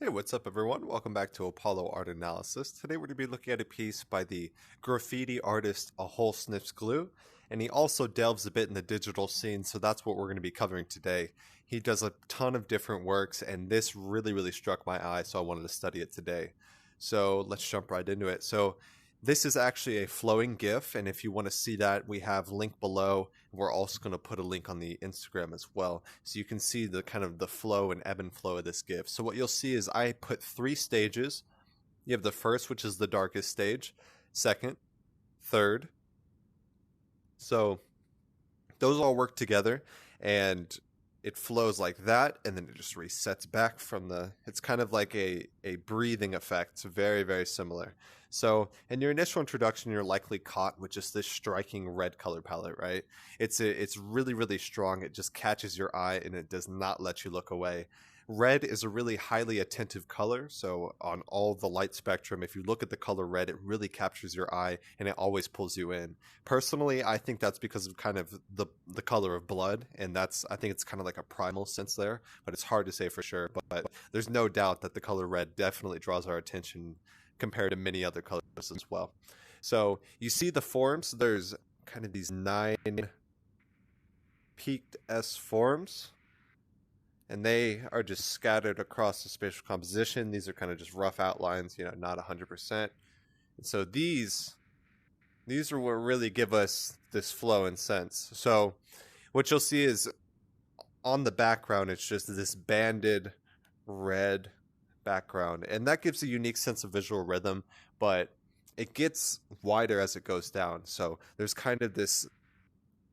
Hey, what's up, everyone? Welcome back to Apollo Art Analysis. Today, we're going to be looking at a piece by the graffiti artist AholSniffsGlue, and he also delves a bit in the digital scene, so that's what we're going to be covering today. He does a ton of different works, and this really struck my eye, so I wanted to study it today. So let's jump right into it. So this is actually a flowing GIF, and if you want to see that, we have link below. We're also going to put a link on the Instagram as well, so you can see the kind of the flow and ebb and flow of this GIF. So what you'll see is I put three stages. You have the first, which is the darkest stage, second, third. So those all work together, and it flows like that, and then it just resets back from the, it's kind of like a breathing effect. It's very similar. So in your initial introduction, you're likely caught with just this striking red color palette, right? It's really strong. It just catches your eye and it does not let you look away. Red is a really highly attentive color, so on all the light spectrum, if you look at the color red, it really captures your eye and it always pulls you in. Personally, I think that's because of kind of the color of blood, and I think it's kind of like a primal sense there, but it's hard to say for sure. But there's no doubt that the color red definitely draws our attention compared to many other colors as well. So you see the forms. There's kind of these 9 peaked S forms, and they are just scattered across the spatial composition. These are kind of just rough outlines, not 100%. And so these are what really give us this flow and sense. So what you'll see is on the background, it's just this banded red background, and that gives a unique sense of visual rhythm, but it gets wider as it goes down. So there's kind of this,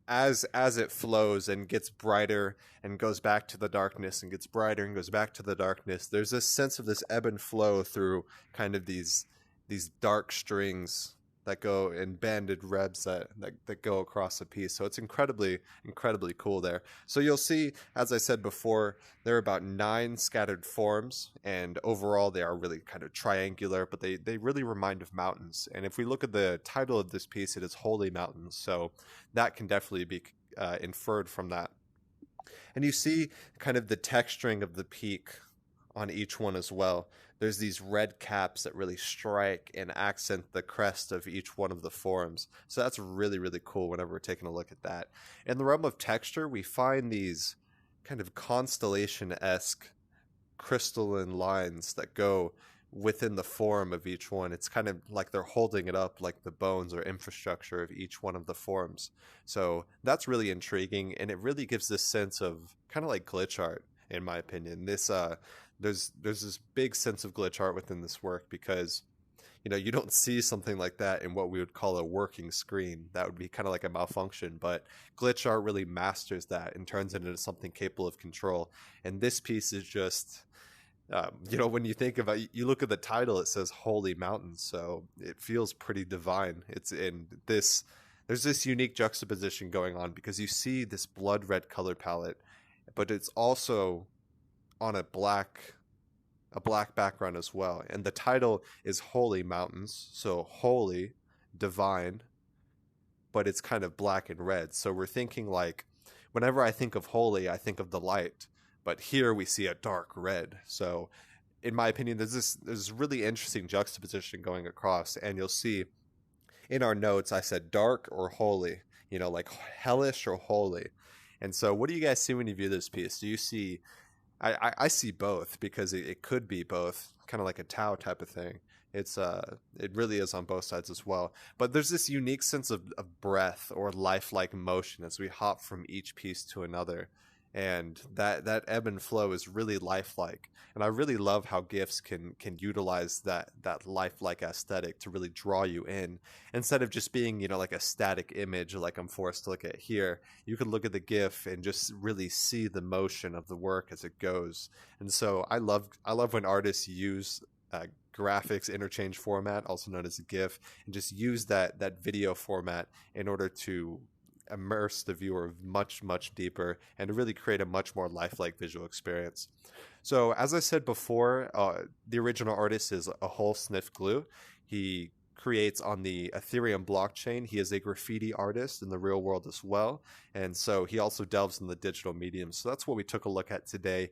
as it flows and gets brighter and goes back to the darkness and gets brighter and goes back to the darkness, there's this sense of this ebb and flow through kind of these dark strings that go in banded reds that go across a piece. So it's incredibly cool there. So you'll see, as I said before, there are about 9 scattered forms, and overall they are really kind of triangular, but they really remind of mountains. And if we look at the title of this piece, it is Holy Mountains, so that can definitely be inferred from that. And you see kind of the texturing of the peak on each one as well. There's these red caps that really strike and accent the crest of each one of the forms. So that's really cool whenever we're taking a look at that. In the realm of texture, we find these kind of constellation-esque crystalline lines that go within the form of each one. It's kind of like they're holding it up like the bones or infrastructure of each one of the forms. So that's really intriguing, and it really gives this sense of kind of like glitch art, in my opinion. There's this big sense of glitch art within this work because you don't see something like that in what we would call a working screen. That would be kind of like a malfunction, but glitch art really masters that and turns it into something capable of control. And this piece is just, when you think about, you look at the title, it says Holy Mountains, so it feels pretty divine. It's in this, there's this unique juxtaposition going on because you see this blood red color palette, but it's also on a black background as well. And the title is Holy Mountains, so holy, divine, but it's kind of black and red. So we're thinking like, whenever I think of holy, I think of the light, but here we see a dark red. So in my opinion, there's really interesting juxtaposition going across, and you'll see in our notes I said dark or holy, like hellish or holy. And so what do you guys see when you view this piece? Do you see, I see both because it could be both, kind of like a Tao type of thing. It really is on both sides as well. But there's this unique sense of breath or lifelike motion as we hop from each piece to another. And that ebb and flow is really lifelike. And I really love how GIFs can utilize that lifelike aesthetic to really draw you in. Instead of just being, like a static image like I'm forced to look at here, you could look at the GIF and just really see the motion of the work as it goes. And so I love when artists use graphics interchange format, also known as a GIF, and just use that video format in order to immerse the viewer much deeper and to really create a much more lifelike visual experience. So as I said before, the original artist is AholSniffsGlue. He creates on the Ethereum blockchain. He is a graffiti artist in the real world as well. And so he also delves in the digital medium. So that's what we took a look at today.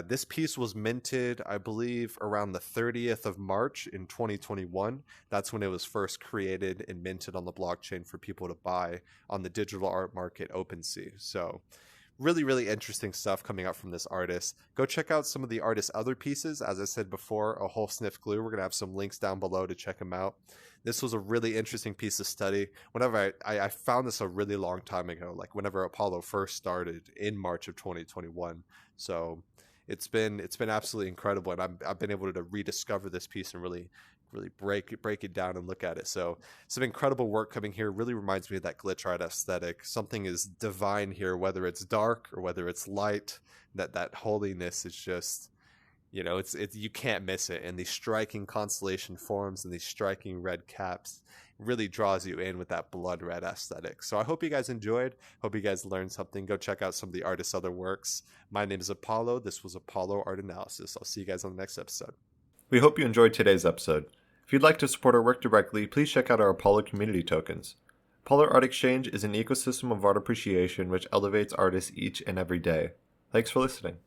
This piece was minted, I believe, around the 30th of March in 2021. That's when it was first created and minted on the blockchain for people to buy on the digital art market OpenSea. So really, really interesting stuff coming out from this artist. Go check out some of the artist's other pieces. As I said before, AholSniffsGlue. We're going to have some links down below to check him out. This was a really interesting piece of study. Whenever I found this a really long time ago, like whenever Apollo first started in March of 2021. So it's been absolutely incredible, and I've been able to rediscover this piece and really break it down and look at it. So some incredible work coming here. Really reminds me of that glitch art aesthetic. Something is divine here, whether it's dark or whether it's light. That holiness is just, it's you can't miss it. And these striking constellation forms and these striking red caps really draws you in with that blood red aesthetic. So I hope you guys enjoyed. Hope you guys learned something. Go check out some of the artist's other works. My name is Apollo. This was Apollo Art Analysis. I'll see you guys on the next episode. We hope you enjoyed today's episode. If you'd like to support our work directly, please check out our Apollo community tokens. Apollo Art Exchange is an ecosystem of art appreciation which elevates artists each and every day. Thanks for listening.